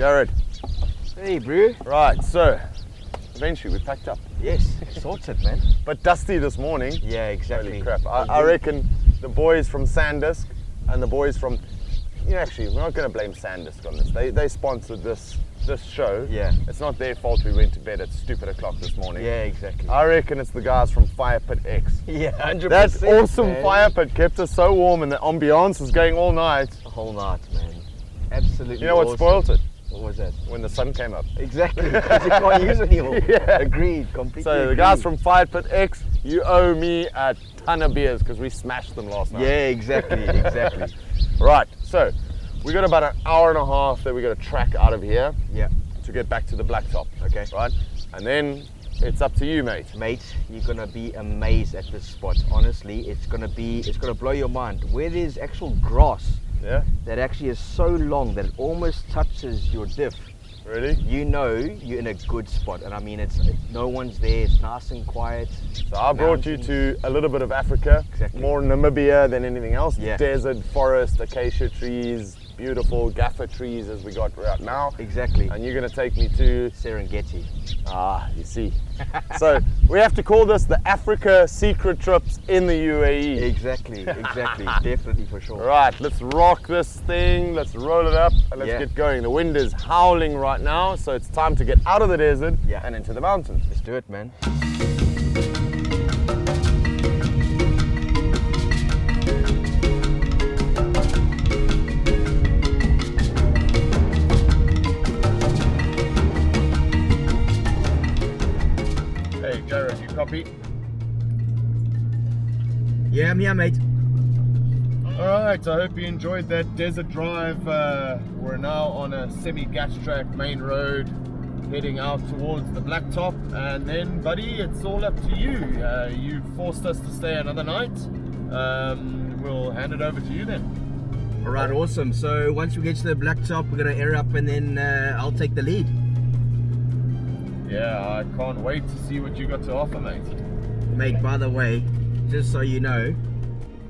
Jared. Hey, bro. Right, so eventually we packed up. Yes, sorted, man. But dusty this morning. Yeah, exactly. Holy crap. I reckon the boys from Sandisk and the boys from, actually, we're not going to blame Sandisk on this. They sponsored this show. Yeah. It's not their fault we went to bed at stupid o'clock this morning. Yeah, exactly. I reckon it's the guys from Fire Pit X. Yeah, 100%. That awesome man. fire pit kept us so warm and the ambiance was going all night. The whole night, man. Absolutely. You know what awesome. spoiled it? What was that? When the sun came up. Exactly, because you can't use it anymore. Yeah. Agreed, completely. So the guys from Fire Pit X, you owe me a ton of beers because we smashed them last night. Yeah, exactly, exactly. Right, so we got about an hour and a half that we got to track out of here. Yeah. To get back to the blacktop. Okay. Right? And then it's up to you, mate. Mate, you're gonna be amazed at this spot. Honestly, it's gonna blow your mind. Where there's actual grass that actually is so long that it almost touches your diff. Really? You know you're in a good spot, and I mean it's no one's there. It's nice and quiet. So I brought you to a little bit of Africa, more Namibia than anything else. Yeah. Desert, forest, acacia trees, beautiful gaffer trees as we got right now. Exactly. And you're going to take me to Serengeti. Ah, you see. So we have to call this the Africa Secret Trips in the UAE. Exactly, definitely for sure. Right, let's rock this thing, let's roll it up, and let's get going. The wind is howling right now, so it's time to get out of the desert and into the mountains. Let's do it, man. Hey, Jared, you copy? Yeah, I'm here, mate. Alright, I hope you enjoyed that desert drive. We're now on a semi-gas track main road heading out towards the blacktop, and then, buddy, it's all up to you. You forced us to stay another night. We'll hand it over to you then. Alright, awesome. So once we get to the blacktop, we're gonna air up and then I'll take the lead. Yeah, I can't wait to see what you got to offer, mate. Mate, by the way, just so you know,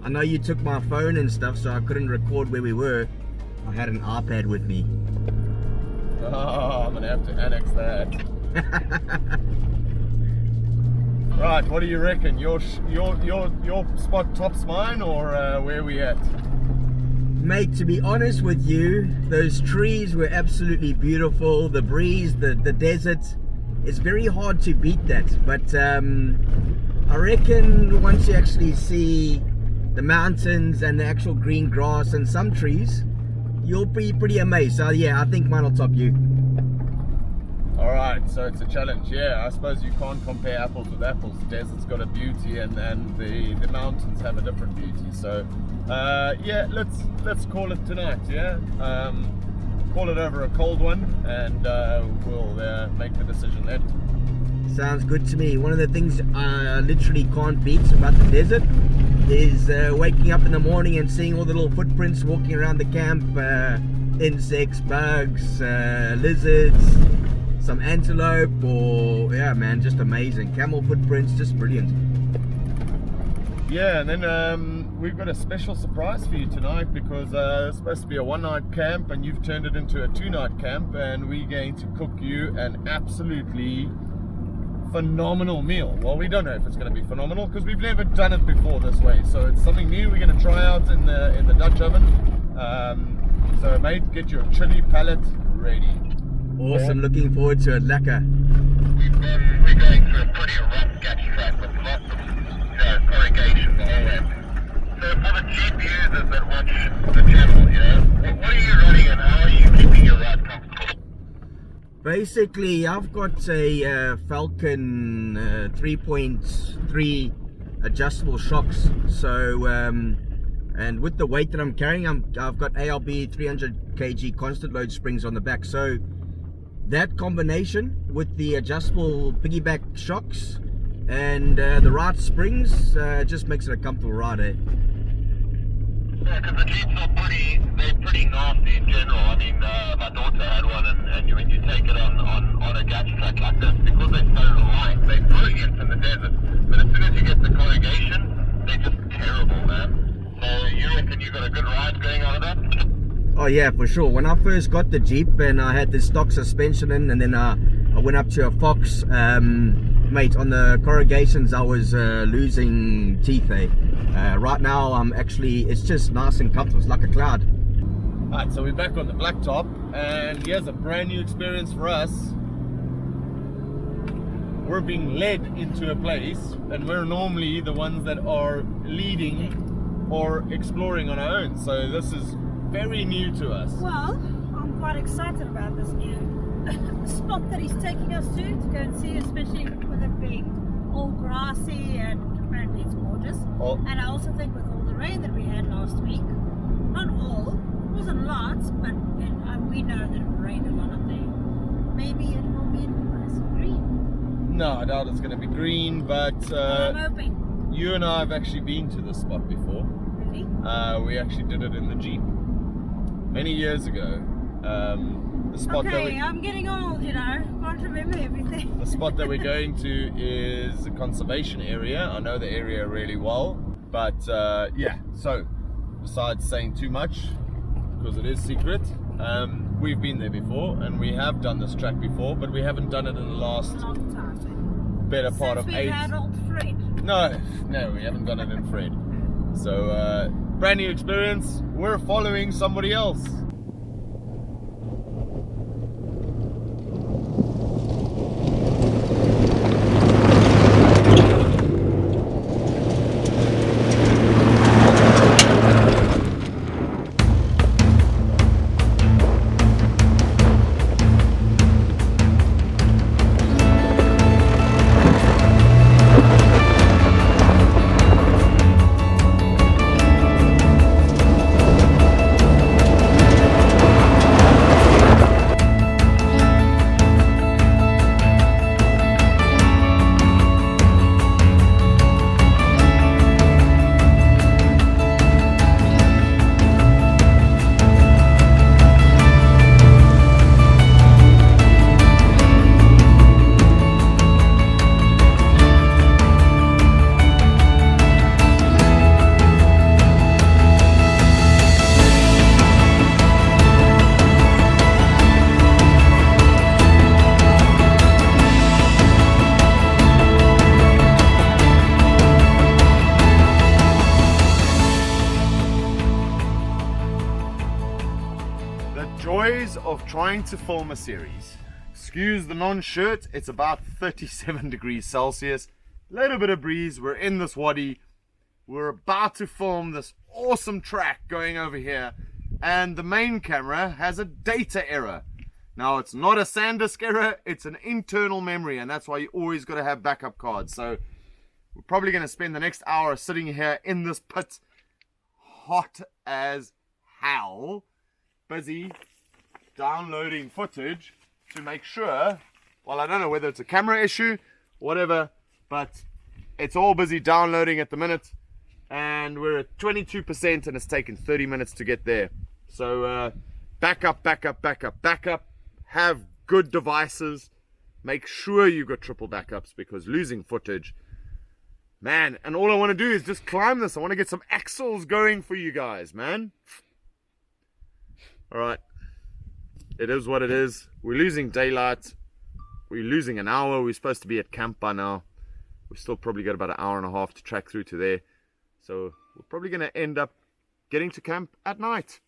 I know you took my phone and stuff, so I couldn't record where we were. I had an iPad with me. Oh, I'm gonna have to annex that. Right, what do you reckon? Your spot tops mine, or where are we at? Mate, to be honest with you, those trees were absolutely beautiful. The breeze, the desert, it's very hard to beat that. But I reckon once you actually see the mountains and the actual green grass and some trees, you'll be pretty amazed. So yeah, I think mine will top you. Alright, so it's a challenge. Yeah, I suppose you can't compare apples with apples. The desert's got a beauty and the mountains have a different beauty. So yeah, let's call it tonight, yeah? Call it over a cold one, and we'll make the decision then. Sounds good to me. One of the things I literally can't beat about the desert is waking up in the morning and seeing all the little footprints walking around the camp. Insects, bugs, lizards, some antelope, or yeah man, just amazing. Camel footprints, just brilliant. Yeah, and then we've got a special surprise for you tonight, because it's supposed to be a one-night camp and you've turned it into a two-night camp, and we're going to cook you an absolutely phenomenal meal. Well, we don't know if it's going to be phenomenal because we've never done it before this way, so it's something new we're going to try out in the Dutch oven. So mate, get your chili palette ready. Awesome, looking forward to it. Lekker. We're going through a pretty rough gas track with lots of corrugation all that. So for the cheap users that watch the channel, what are you running and how are you keeping your ride comfortable? Basically, I've got a Falcon 3.3 adjustable shocks. So, and with the weight that I'm carrying, I've got ALB 300 kg constant load springs on the back. So that combination with the adjustable piggyback shocks and the right springs just makes it a comfortable ride, eh? Yeah, because the Jeeps are pretty nasty in general. I mean, my daughter had one, and when you take it on a gas track like this, because they're so light, they're brilliant in the desert. But as soon as you get the corrugation, they're just terrible, man. So you reckon you got a good ride going out of that? Oh yeah, for sure. When I first got the Jeep and I had the stock suspension in, and then I went up to a Fox, mate, on the corrugations I was losing teeth. Right now I'm actually, it's just nice and comfortable. It's like a cloud. Alright, so we're back on the blacktop, and here's a brand new experience for us. We're being led into a place, and we're normally the ones that are leading or exploring on our own. So this is very new to us. Well, I'm quite excited about this new spot that he's taking us to go and see, especially with it being all grassy, and apparently it's gorgeous. Oh. And I also think with all the rain that we had last week, not all, it wasn't lots, but we know that it rained a lot up there. Maybe it will be nice and green. No, I doubt it's going to be green, but I'm hoping. you and I have actually been to this spot before. Really? We actually did it in the Jeep many years ago. The spot that Okay, I'm getting old, you know. Can't remember everything. the spot that we're going to is a conservation area. I know the area really well, but yeah. So besides saying too much, because it is secret, we've been there before, and we have done this track before, but we haven't done it in the last Long time. better part Since of we 8. had old Fred. No, we haven't done it in Fred. So brand new experience. We're following somebody else. Joys of trying to film a series. Excuse the non-shirt, it's about 37 degrees Celsius, little bit of breeze, we're in this wadi, we're about to film this awesome track going over here, and the main camera has a data error. Now it's not a SanDisk error, it's an internal memory, and that's why you always got to have backup cards. So we're probably going to spend the next hour sitting here in this pit, hot as hell, busy downloading footage to make sure, well, I don't know whether it's a camera issue, whatever, but it's all busy downloading at the minute, and we're at 22% and it's taken 30 minutes to get there. So backup, have good devices, make sure you've got triple backups, because losing footage, man, and all I want to do is just climb this. I want to get some axles going for you guys, man. All right. It is what it is. We're losing daylight. We're losing an hour. We're supposed to be at camp by now. We've still probably got about an hour and a half to track through to there. So we're probably going to end up getting to camp at night.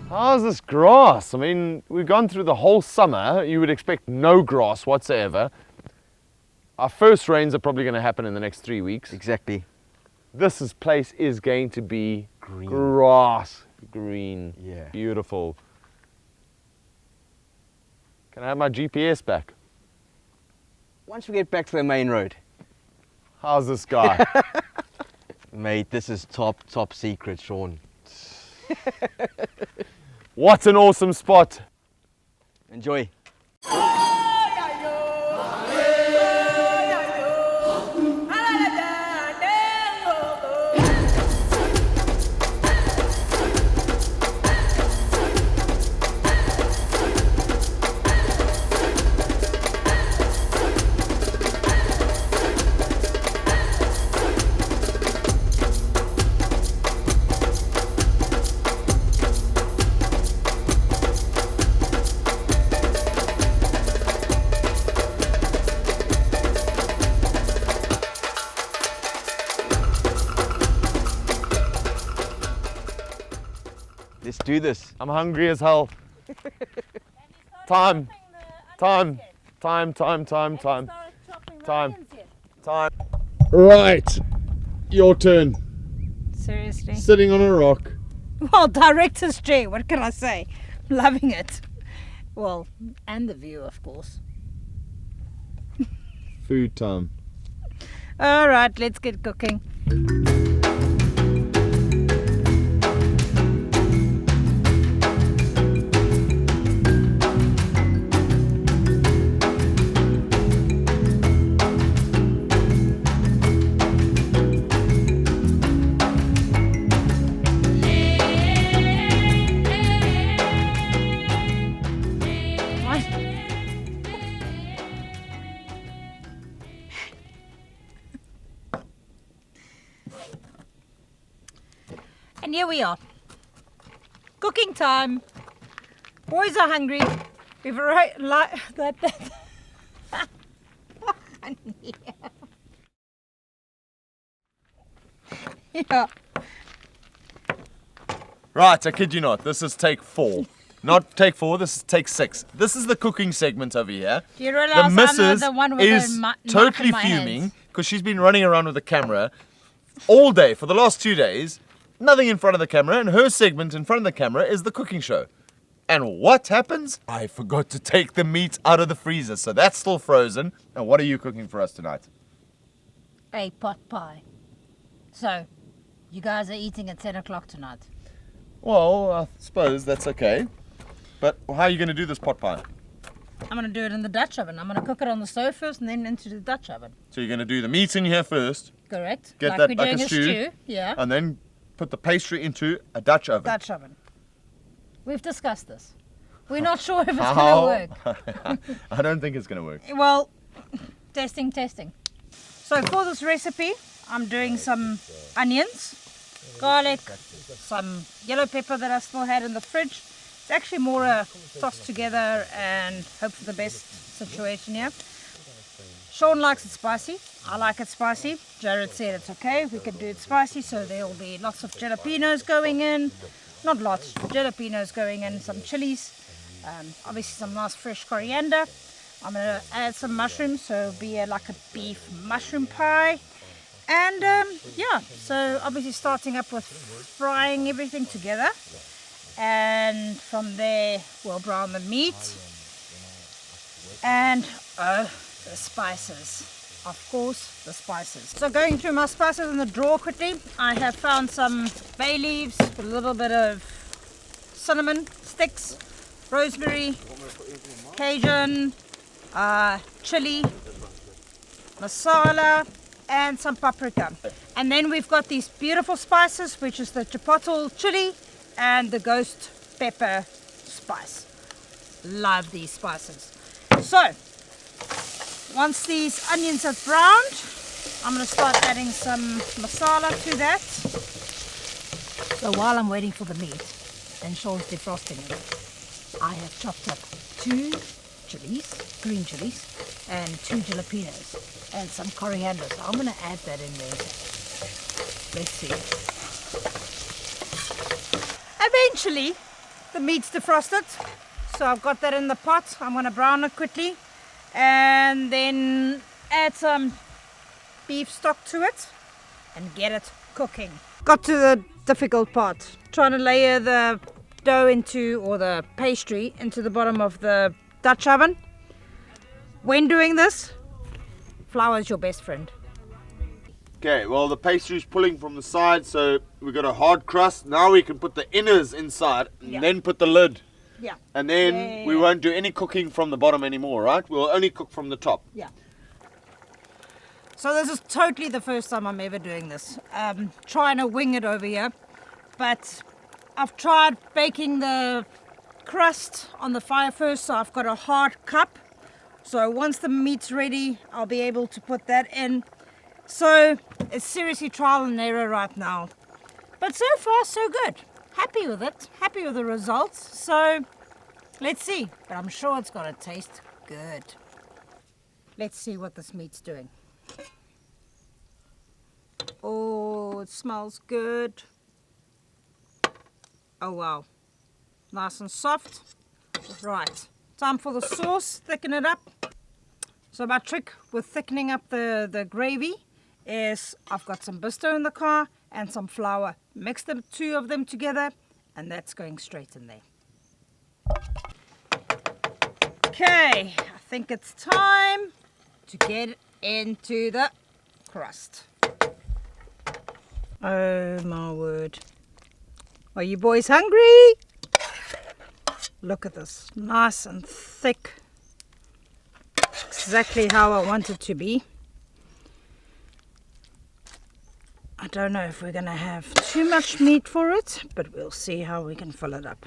How's this grass? I mean, we've gone through the whole summer. You would expect no grass whatsoever. Our first rains are probably going to happen in the next 3 weeks. Exactly. This place is going to be Green. grass green. Yeah. Beautiful. Can I have my GPS back? Once we get back to the main road. How's this guy? Mate, this is top secret, Sean. What an awesome spot. Enjoy. Let's do this. I'm hungry as hell. Time. Time. Right. Your turn. Seriously? Sitting on a rock. Well, director's chair, what can I say? Loving it. Well, and the view, of course. Food time. All right, let's get cooking. And here we are. Cooking time. Boys are hungry. We've arrived yeah. Right, I kid you not. This is take 4. Not take 4, this is take 6. This is the cooking segment over here. Do you realize The I'm missus the one with is the knife totally in my fuming hands? because she's been running around with the camera all day for the last 2 days. Nothing in front of the camera, and her segment in front of the camera is the cooking show. And what happens? I forgot to take the meat out of the freezer, so that's still frozen. And what are you cooking for us tonight? A pot pie. So, you guys are eating at 10 o'clock tonight. Well, I suppose that's okay. But how are you going to do this pot pie? I'm going to do it in the Dutch oven. I'm going to cook it on the stove first and then into the Dutch oven. So you're going to do the meat in here first, Correct? Get like that we're like doing a a stew. Yeah. and then put the pastry into a Dutch oven. Dutch oven. We've discussed this. We're not sure if it's How? going to work. I don't think it's going to work. Well, testing. So for this recipe, I'm doing some onions, garlic, some yellow pepper that I still had in the fridge. It's actually more a toss together and hope for the best situation here. Sean likes it spicy. I like it spicy. Jared said it's okay. We can do it spicy, so there will be lots of jalapenos going in. Not lots, jalapenos going in, some chilies, obviously some nice fresh coriander. I'm going to add some mushrooms, so it'll be like a beef mushroom pie. And yeah, so obviously starting up with frying everything together. And from there, we'll brown the meat. And the spices. Of course, the spices. So going through my spices in the drawer quickly, I have found some bay leaves with a little bit of cinnamon sticks, rosemary, Cajun, chili, masala, and some paprika. And then we've got these beautiful spices, which is the chipotle chili and the ghost pepper spice. Love these spices. So, once these onions have browned, I'm going to start adding some masala to that. So while I'm waiting for the meat and Sean's defrosting it, I have chopped up 2 chilies, green chilies, and 2 jalapenos, and some coriander. So I'm going to add that in there. Let's see. Eventually, the meat's defrosted. So I've got that in the pot. I'm going to brown it quickly and then add some beef stock to it and get it cooking. Got to the difficult part, trying to layer the dough into, or the pastry into the bottom of the Dutch oven. When doing this, flour is your best friend. Okay, well the pastry's pulling from the side, so we've got a hard crust. Now we can put the inners inside and then put the lid. Yeah. And then we won't do any cooking from the bottom anymore, right? We'll only cook from the top. Yeah. So this is totally the first time I'm ever doing this. Trying to wing it over here. But I've tried baking the crust on the fire first, so I've got a hard cup. So once the meat's ready, I'll be able to put that in. So it's seriously trial and error right now. But so far, so good. Happy with it. Happy with the results. So let's see. But I'm sure it's going to taste good. Let's see what this meat's doing. Oh, it smells good. Oh wow, nice and soft. Right, time for the sauce, thicken it up. So my trick with thickening up the gravy is I've got some Bisto in the car and some flour. Mix the two of them together and that's going straight in there. Okay, I think it's time to get into the crust. Oh my word. Are you boys hungry? Look at this, nice and thick. Exactly how I want it to be. I don't know if we're gonna have too much meat for it, but we'll see how we can fill it up.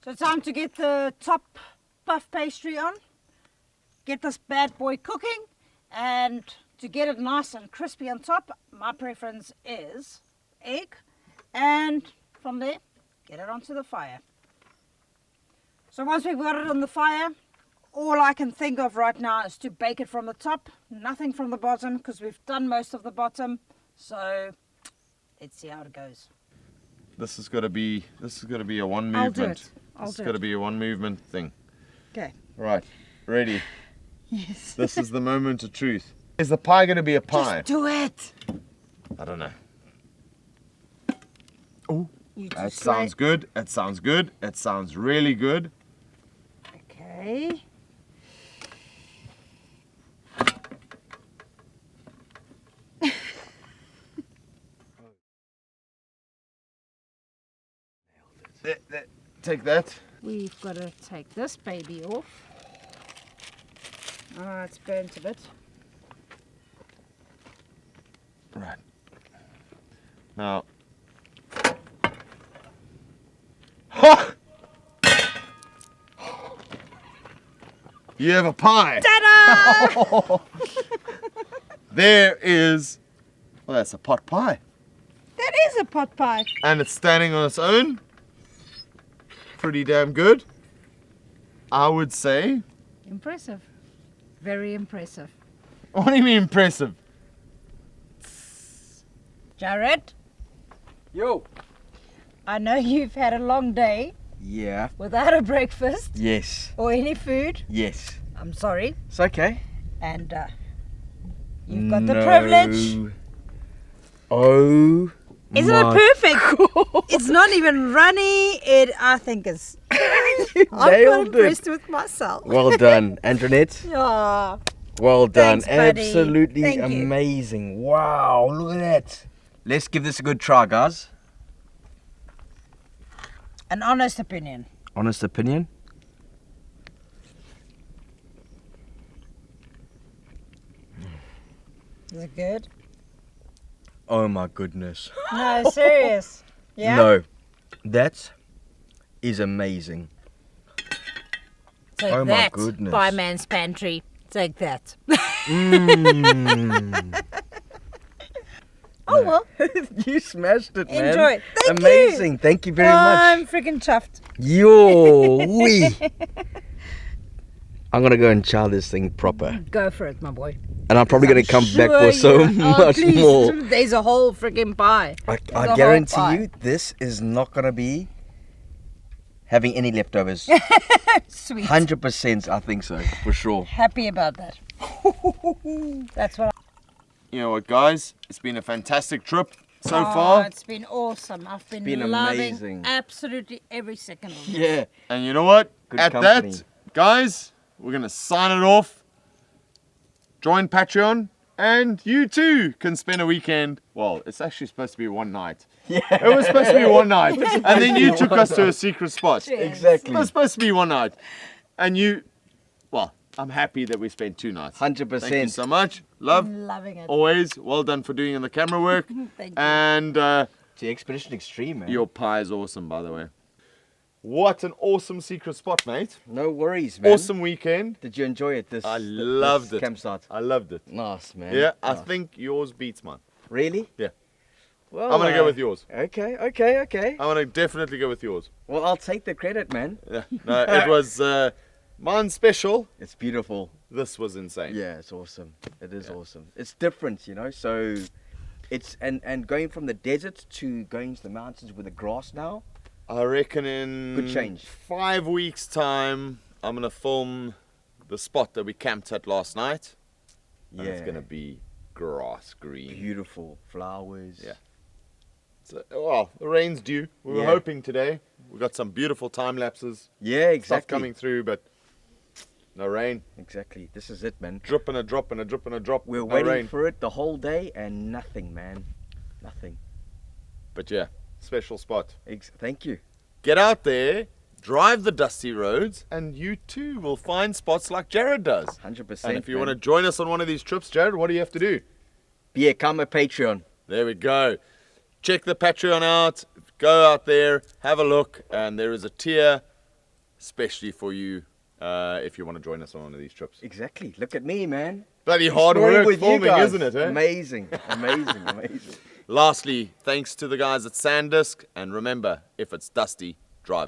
So time to get the top puff pastry on. Get this bad boy cooking, and to get it nice and crispy on top, my preference is egg, and from there get it onto the fire. So once we've got it on the fire, all I can think of right now is to bake it from the top, nothing from the bottom, because we've done most of the bottom. So let's see how it goes. This is gonna be a one I'll do movement. it. I'll It's do gonna it. be a one movement thing. Okay. Right, ready. Yes. This is the moment of truth. Is the pie gonna be a pie? Just do it. I don't know. Oh, You that just sounds good. That sounds good. That sounds really good. Okay. Take that. We've got to take this baby off. Oh, it's burnt a bit. Right. Now. You have a pie. Ta-da! There is. Well, that's a pot pie. That is a pot pie. And it's standing on its own. Pretty damn good, I would say. Impressive. Very impressive. What do you mean impressive? Jared, Yo. I know you've had a long day Yeah. without a breakfast Yes. or any food. Yes. I'm sorry. It's okay. And you've got the privilege. Oh. Isn't it perfect? It's not even runny. I think is. I'm quite Nailed it. impressed with myself. Well done, Antoinette. Yeah. Well done. Thanks, buddy. Absolutely Thank you. amazing. Wow, look at that. Let's give this a good try, guys. An honest opinion. Honest opinion? Is it good? Oh my goodness. No, serious. Yeah. No, that is amazing. Take Oh my that, goodness. by Man's Pantry. Take that. Mm. Oh well. You smashed it, man. Enjoy it. Thank you. Amazing. Thank you very I'm much. freaking chuffed. Yo, wee. I'm gonna go and chow this thing proper. Go for it, my boy. And I'm probably gonna come back for so much please, more. There's a whole freaking pie. I guarantee you, this is not gonna be having any leftovers. Sweet. 100%, I think so, for sure. Happy about that. That's what You know what, guys? It's been a fantastic trip so Oh, far. it's been awesome. I've been, Been loving amazing. absolutely every second of it. Yeah. And you know what? Good At company. that, guys, we're going to sign it off. Join Patreon. And you too can spend a weekend. Well, it's actually supposed to be one night. Yeah. It was supposed to be one night. And then you took us to a secret spot. It Exactly. was supposed to be one night. And you, well, I'm happy that we spent 2 nights. 100%. Thank you so much. Love. I'm loving it. Always. Well done for doing the camera work. Thank you. And To Expedition Extreme, man. your pie is awesome, by the way. What an awesome secret spot, mate. No worries, man. Awesome weekend. Did you enjoy it? I loved this it. campsite. I loved it. Nice, man. Yeah, I Nice. think yours beats mine. Really? Yeah. Well, I'm going to go with yours. Okay. I'm going to definitely go with yours. Well, I'll take the credit, man. Yeah. No, it was mine's special. It's beautiful. This was insane. Yeah, it's awesome. It is awesome. It's different, you know. So, it's and going from the desert to going to the mountains with the grass now. I reckon in Good change. 5 weeks' time, I'm going to film the spot that we camped at last night. And it's going to be grass green. Beautiful flowers. Yeah. So, well, the rain's due. We were Yeah. hoping today. We got some beautiful time lapses. Yeah, Stuff exactly. coming through, but no rain. Exactly. This is it, man. Drip and a drop and a drip and a drop. We're no waiting rain. for it the whole day and nothing, man. Nothing. But yeah, special spot. Thank you. Get out there, drive the dusty roads, and you too will find spots like Jared does. 100%. And if you want to join us on one of these trips, Jared, what do you have to do? become a Patreon. There we go. Check the Patreon out. Go out there, have a look, and there is a tier especially for you if you want to join us on one of these trips. Exactly. Look at me, man. Bloody hard Exploring work with you filming, guys. isn't it? Eh? Amazing. Amazing. Lastly, thanks to the guys at Sandisk, and remember, if it's dusty, drive it.